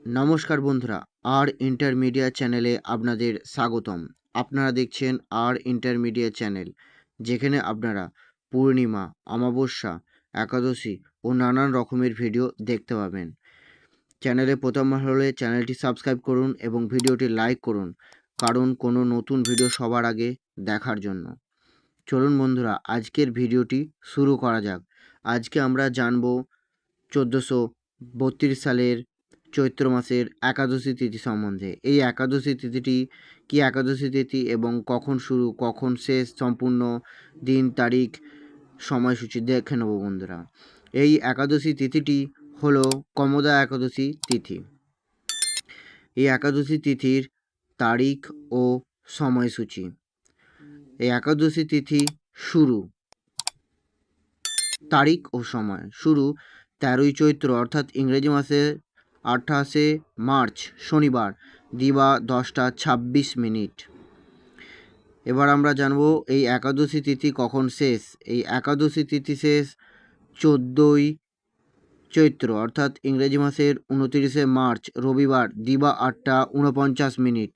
নমস্কার বন্ধুরা, আর ইন্টারমিডিয়া চ্যানেলে আপনাদের স্বাগতম। আপনারা দেখছেন আর ইন্টারমিডিয়া চ্যানেল, যেখানে আপনারা পূর্ণিমা, অমাবস্যা, একাদশী ও নানান রকমের ভিডিও দেখতে পাবেন। চ্যানেলে প্রথমবার হলে চ্যানেলটি সাবস্ক্রাইব করুন এবং ভিডিওটি লাইক করুন, কারণ কোনো নতুন ভিডিও সবার আগে দেখার জন্য। চলুন বন্ধুরা, আজকের ভিডিওটি শুরু করা যাক। আজকে আমরা জানব 1432 সালের চৈত্র মাসের একাদশী তিথি সম্বন্ধে। এই একাদশী তিথিটি কি একাদশী তিথি এবং কখন শুরু কখন শেষ, সম্পূর্ণ দিন, তারিখ, সময়সূচি দেখে নেব বন্ধুরা। এই একাদশী তিথিটি হলো কমোদা একাদশী তিথি। এই একাদশী তিথির তারিখ ও সময়সূচি। এই একাদশী তিথি শুরু, তারিখ ও সময়। শুরু 13ই চৈত্র অর্থাৎ ইংরেজি মাসের 28শে মার্চ শনিবার দিবা 10টা 26 মিনিট। এবার আমরা জানব এই একাদশী তিথি কখন শেষ। এই একাদশী তিথি শেষ 14ই চৈত্র অর্থাৎ ইংরেজি মাসের 29শে মার্চ রবিবার দিবা 8টা 49 মিনিট।